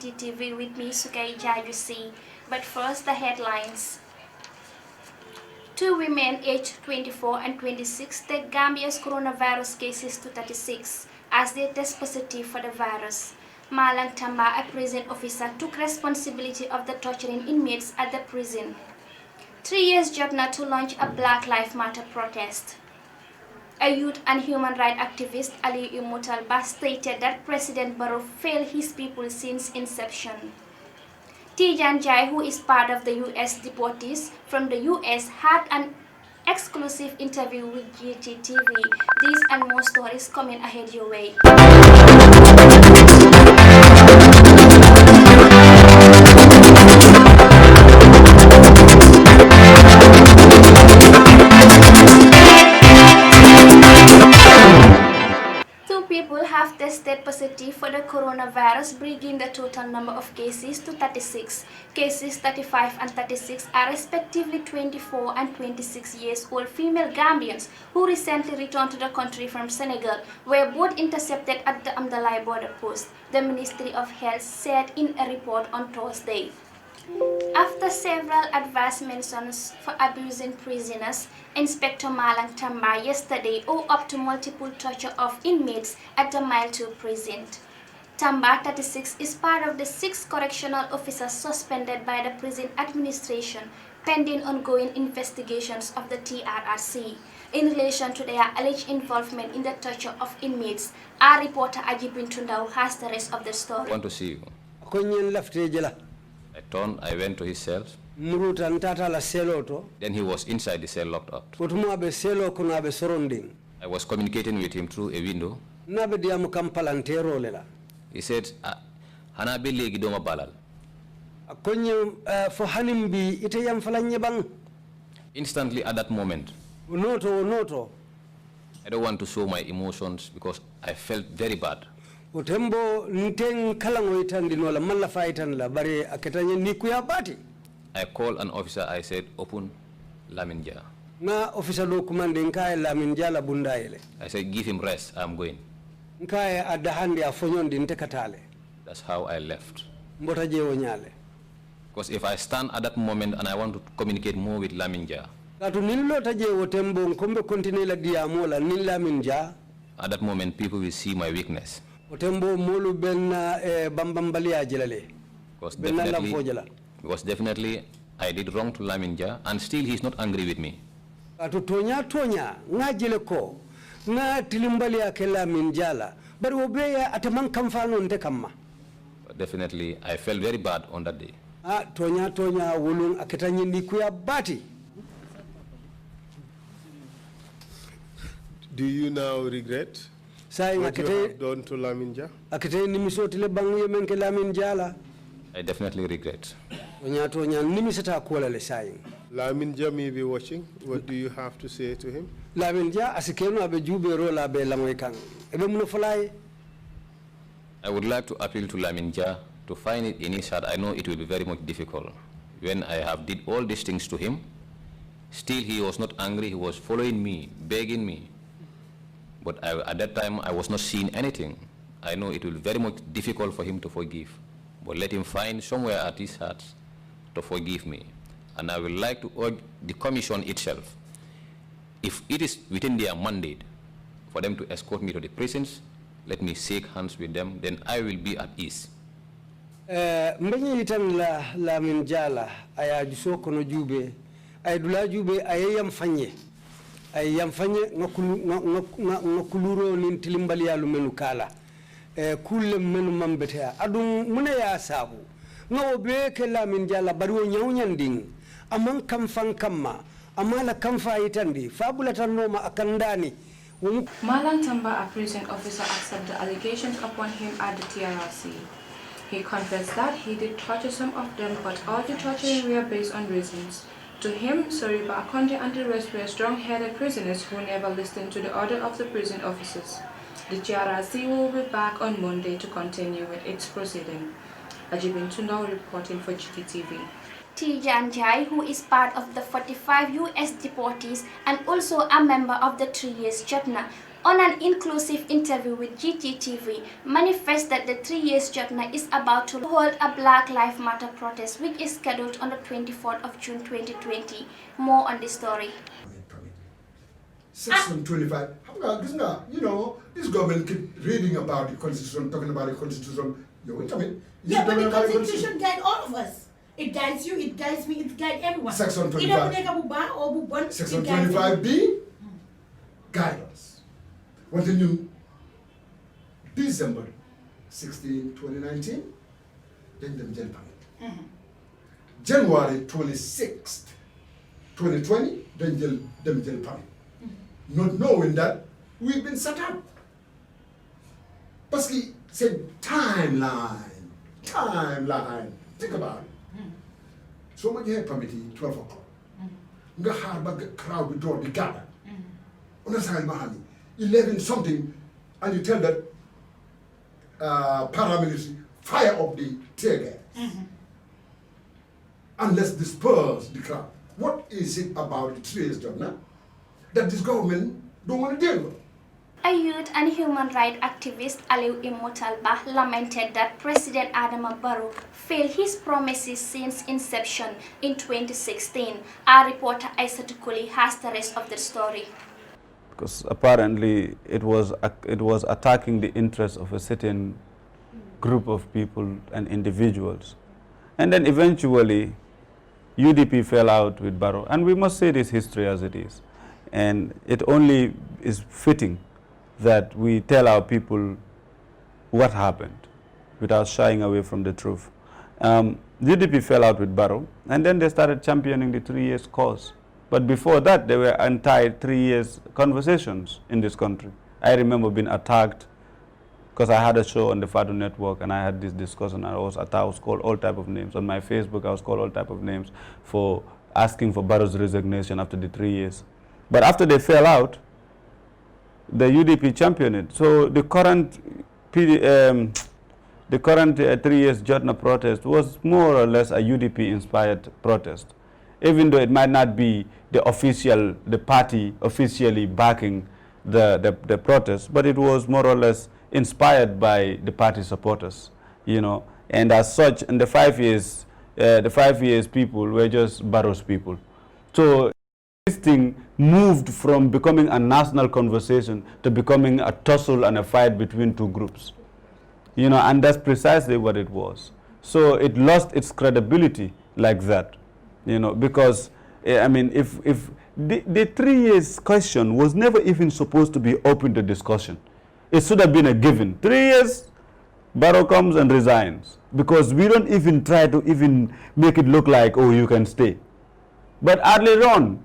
Gttv with me, Sukai Jarjusey. But first, the headlines. Two women aged 24 and 26 take Gambia's coronavirus cases to 36 as they test positive for the virus. Malang Tamba, a prison officer, took responsibility of the torturing inmates at the prison. 3 years Jotna to launch a Black Lives Matter protest. A youth and human rights activist, Alieu stated that President Barrow failed his people since inception. Tijan Jai, who is part of the U.S. deportees from the U.S., had an exclusive interview with Gttv. These and more stories coming ahead your way. People have tested positive for the coronavirus, bringing the total number of cases to 36. Cases 35 and 36 are respectively 24 and 26 years old female Gambians who recently returned to the country from Senegal, were both intercepted at the Amdalai border post, the Ministry of Health said in a report on Thursday. After several adverse mentions for abusing prisoners, Inspector Malang Tamba yesterday owed up to multiple torture of inmates at the Mile 2 prison. Tamba, 36, is part of the 6 correctional officers suspended by the prison administration pending ongoing investigations of the TRRC in relation to their alleged involvement in the torture of inmates. Our reporter Ajibin Tundau has the rest of the story. I want to see you. I went to his cell. Then he was inside the cell locked up. I was communicating with him through a window. He said, Hana legi doma balal. Instantly at that moment, I don't want to show my emotions because I felt very bad. I called an officer, I said, open Laminja. I said, give him rest, I'm going. That's how I left. Because if I stand at that moment and I want to communicate more with Laminja, at that moment people will see my weakness. Because definitely I did wrong to Laminja and still he's not angry with me. But definitely I felt very bad on that day. Do you now regret what you have done to Laminja? I definitely regret. Laminja may be watching. What do you have to say to him? I would like to appeal to Laminja to find it in his heart. I know it will be very much difficult. When I have did all these things to him, still he was not angry. He was following me, begging me. But at that time, I was not seeing anything. I know it will be very much difficult for him to forgive. But let him find somewhere at his heart to forgive me. And I would like to urge the commission itself, if it is within their mandate for them to escort me to the prisons, let me shake hands with them, then I will be at ease. Ay yamfanye ngakuluro nin tilimbali ya lumenu kala kulle menu mambetea adun mune ya sabu ngawo beke la min jala bariwo nyawnyanding amman kamfan kamma amala kamfa itandi fabula tanoma akandani. Malang Tamba, a prison officer, accepted the allegations upon him at the TRRC. He confessed that he did torture some of them, but all the torturing were based on reasons. To him, Soriba Akonde and the rest were strong-headed prisoners who never listened to the order of the prison officers. The TRRC will be back on Monday to continue with its proceeding. Ajibin Tundau reporting for Gttv. Tijan Jai, who is part of the 45 U.S. deportees and also a member of the 3 years Jotna, on an inclusive interview with Gttv, manifested that the 3 years Jotna is about to hold a Black Lives Matter protest, which is scheduled on the 24th of June 2020. More on this story. Section 25. You know, this government keep reading about the constitution, talking about the constitution. You wait a minute. Yeah, but the constitution guides all of us. It guides you, it guides me, it guides everyone. Section 25. Section 25B guidance. What the new December 16, 2019, then them jail permit. January 26th, 2020, then them jail permit. Not knowing that we've been set up. Parce c'est timeline. Think about it. So much here permitting 12 o'clock. Nga hard crowd we draw the gather. Understand mahani 11 something, and you tell that paramilitary fire up the tear gas. And let's disperse the crowd. What is it about the 3 years job now that this government don't want to deal with? A youth and human rights activist, Alieu lamented that President Adama Barrow failed his promises since inception in 2016. Our reporter Aissatou Kuli has the rest of the story. Because apparently it was attacking the interests of a certain group of people and individuals. And then eventually UDP fell out with Barrow. And we must say this history as it is. And it only is fitting that we tell our people what happened without shying away from the truth. UDP fell out with Barrow, and then they started championing the 3 years cause. But before that, they were anti-3 years conversations in this country. I remember being attacked because I had a show on the Fado Network, and I had this discussion. I was called all type of names. On my Facebook, I was called all type of names for asking for Barrow's resignation after the 3 years. But after they fell out, the UDP championed it. So the current 3 years Jotna protest was more or less a UDP-inspired protest, even though it might not be the party officially backing the protest, but it was more or less inspired by the party supporters, you know. And as such, in the 5 years people were just Barrow's people. So this thing moved from becoming a national conversation to becoming a tussle and a fight between two groups. You know, and that's precisely what it was. So it lost its credibility like that, you know, because, I mean, if the 3 years question was never even supposed to be open to discussion. It should have been a given. 3 years, Barrow comes and resigns, because we don't even try to even make it look like, oh, you can stay. But earlier on,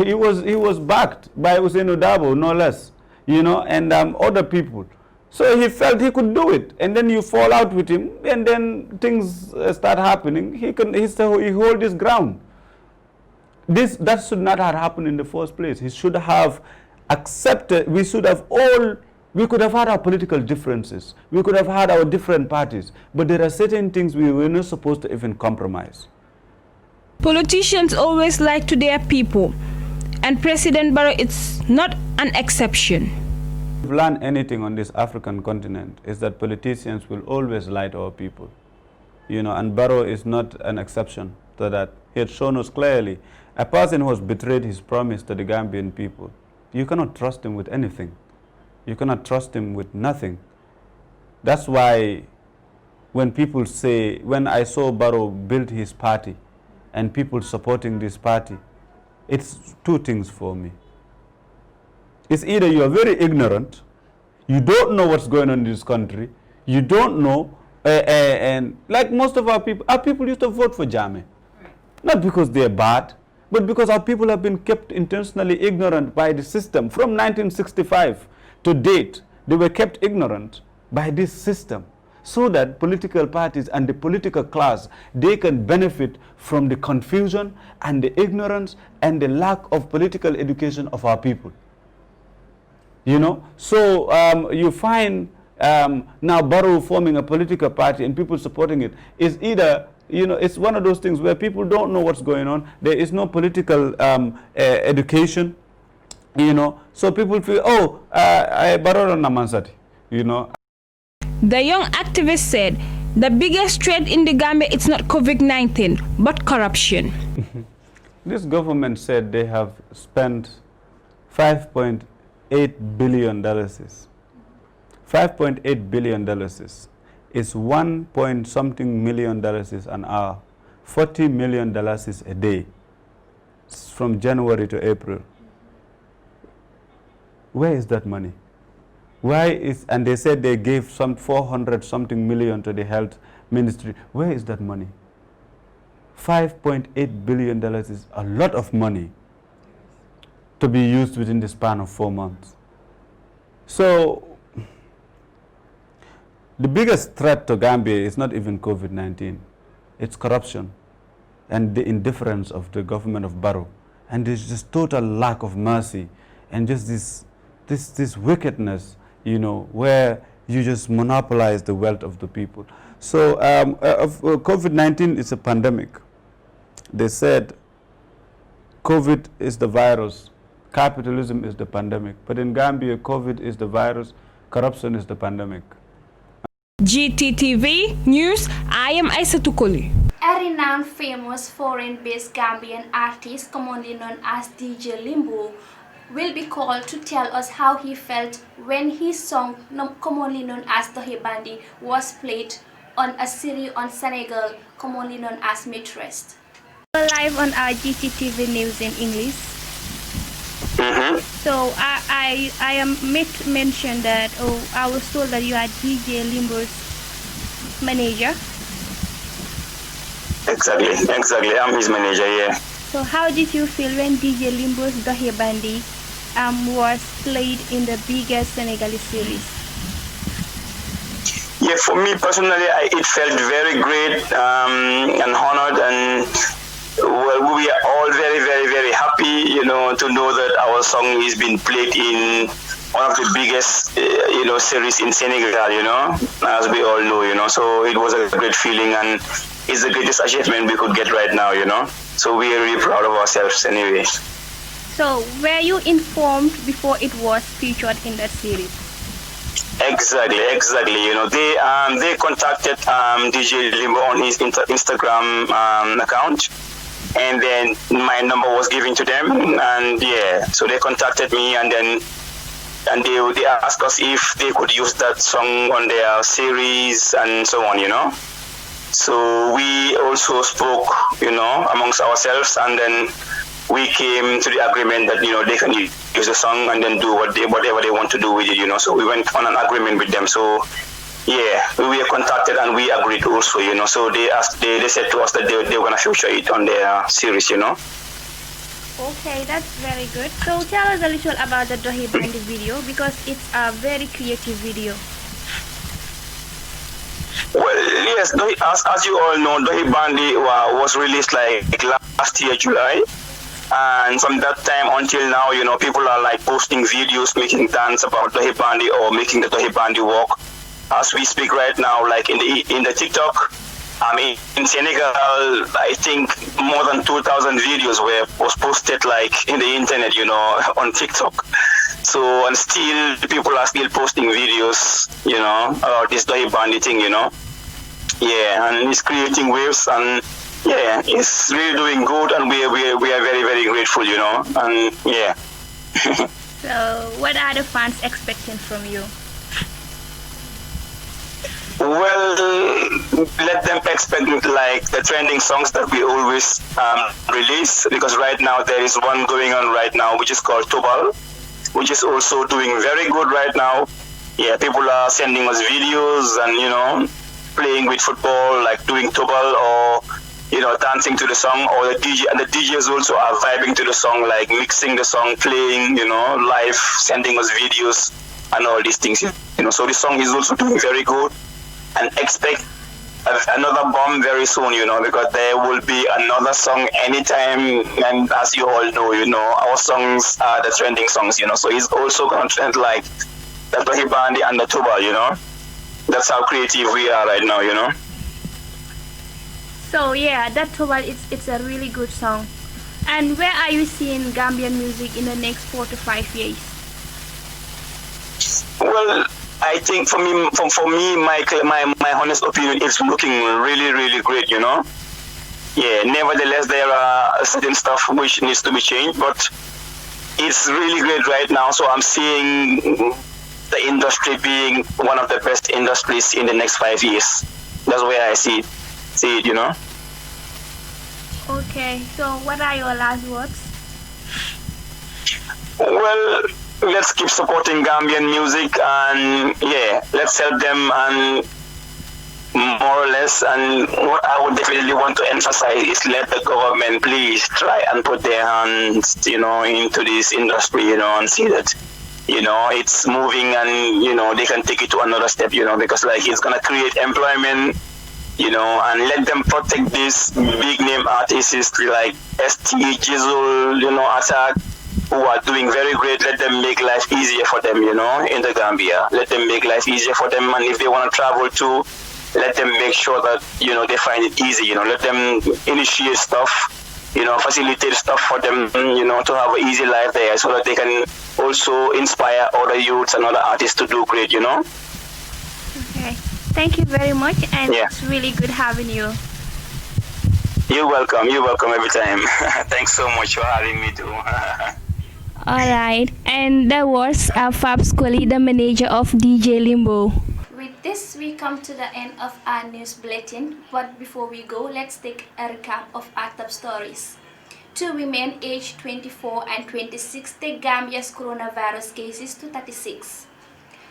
he was backed by Hussein Odabo, no less, you know, and other people. So he felt he could do it, and then you fall out with him, and then things start happening. He hold his ground. That should not have happened in the first place. He should have accepted. We could have had our political differences. We could have had our different parties, but there are certain things we were not supposed to even compromise. Politicians always lie to their people, and President Barrow is not an exception. If we've learned anything on this African continent, is that politicians will always lie to our people. You know, and Barrow is not an exception to that. He had shown us clearly a person who has betrayed his promise to the Gambian people. You cannot trust him with anything. You cannot trust him with nothing. That's why when people say, when I saw Barrow build his party and people supporting this party, it's two things for me. It's either you are very ignorant, you don't know what's going on in this country, you don't know, and like most of our people used to vote for Jammeh. Not because they're bad, but because our people have been kept intentionally ignorant by the system. From 1965 to date, they were kept ignorant by this system, so that political parties and the political class, they can benefit from the confusion and the ignorance and the lack of political education of our people. You know, so you find now Barrow forming a political party and people supporting it is either, you know, it's one of those things where people don't know what's going on. There is no political education. You know, so people feel, oh, I borrowed on Namansati, you know. The young activist said the biggest threat in the Gambia is not COVID-19, but corruption. This government said they have spent $5.8 billion. $5.8 billion is 1 point something million an hour. $40 million a day from January to April. Where is that money? Why is, and they said they gave some 400 something million to the health ministry. Where is that money? $5.8 billion is a lot of money to be used within the span of 4 months. So the biggest threat to Gambia is not even COVID-19. It's corruption and the indifference of the government of Barrow. And there's just total lack of mercy and just this wickedness, you know, where you just monopolize the wealth of the people. So COVID-19 is a pandemic. They said COVID is the virus, capitalism is the pandemic. But in Gambia, COVID is the virus, corruption is the pandemic. Gttv News, I am Aissatou Koli. A renowned famous foreign-based Gambian artist, commonly known as DJ Limbo, will be called to tell us how he felt when his song, commonly known as Dohi Bandi, was played on a series on Senegal, commonly known as Mitrest. Live on our Gttv News in English. So I am mentioned that, I was told that you are DJ Limbo's manager. Exactly. I'm his manager, yeah. So how did you feel when DJ Limbo's Dohi Bandi was played in the biggest Senegalese series? Yeah, for me personally, it felt very great and honored, and well, we are all very, very, very happy, you know, to know that our song is being played in one of the biggest, you know, series in Senegal, you know, as we all know, you know. So it was a great feeling, and it's the greatest achievement we could get right now, you know. So we are really proud of ourselves anyway. So were you informed before it was featured in that series? Exactly. You know, they contacted DJ Limbo on his Instagram account, and then my number was given to them, and yeah, so they contacted me, and then they asked us if they could use that song on their series and so on, you know. So we also spoke, you know, amongst ourselves, and then we came to the agreement that, you know, they can use the song and then do whatever they want to do with it, you know. So we went on an agreement with them. So yeah, we were contacted and we agreed also, you know. So they said to us that they were going to feature it on their series, you know. Okay, that's very good. So tell us a little about the Dohi Bandi video, because it's a very creative video. Well, yes, as you all know, Dohi Bandi was released like last year, July. And from that time until now, you know, people are like posting videos, making dance about Dohi Bandi or making the Dohi Bandi walk. As we speak right now, like in the TikTok, I mean, in Senegal, I think more than 2,000 videos was posted like in the internet, you know, on TikTok. So, and still people are still posting videos, you know, about this Dohi Bandi thing, you know. Yeah, and it's creating waves, and yeah, it's really doing good, and we are very, very grateful, you know, and yeah. So, what are the fans expecting from you? Well, let them expect like the trending songs that we always release, because right now there is one going on right now which is called Tobal, which is also doing very good right now. Yeah, people are sending us videos and, you know, playing with football, like doing Tobal or, you know, dancing to the song, or the DJ, and the DJs also are vibing to the song, like mixing the song, playing, you know, live, sending us videos and all these things, you know. So the song is also doing very good, and expect another bomb very soon, you know, because there will be another song anytime, and as you all know, you know, our songs are the trending songs, you know, so it's also going to trend like the Dohi Bandi and the Tuba, you know. That's how creative we are right now, you know. So yeah, that Tobal, it's a really good song. And where are you seeing Gambian music in the next 4 to 5 years? Well, I think for me, my honest opinion, it's looking really, really great, you know. Yeah, nevertheless, there are certain stuff which needs to be changed, but it's really great right now. So I'm seeing the industry being one of the best industries in the next 5 years. That's where I see it, you know. Okay, so what are your last words? Well, let's keep supporting Gambian music, and yeah, let's help them, and more or less. And what I would definitely want to emphasize is let the government please try and put their hands, you know, into this industry, you know, and see that, you know, it's moving, and you know they can take it to another step, you know, because like it's gonna create employment, you know, and let them protect these big name artists like ST, Jizzle, you know, Attack, who are doing very great. Let them make life easier for them, you know, in the Gambia. Let them make life easier for them, and if they want to travel too, let them make sure that, you know, they find it easy, you know, let them initiate stuff, you know, facilitate stuff for them, you know, to have an easy life there, so that they can also inspire other youths and other artists to do great, you know. Okay. Thank you very much, and yeah, it's really good having you. You're welcome every time. Thanks so much for having me too. Alright, and that was Fab Scully, the manager of DJ Limbo. With this, we come to the end of our news bulletin, but before we go, let's take a recap of our top stories. 2 women aged 24 and 26 take Gambia's coronavirus cases to 36.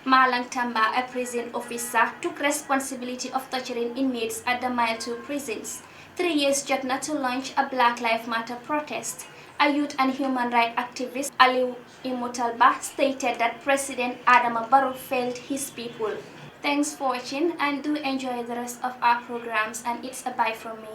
Malang Tamba, a prison officer, took responsibility of torturing inmates at the Mile 2 prisons. 3 years Jatna to launch a Black Lives Matter protest. A youth and human rights activist, Alieu stated that President Adama Barrow failed his people. Thanks for watching, and do enjoy the rest of our programs, and it's a bye from me.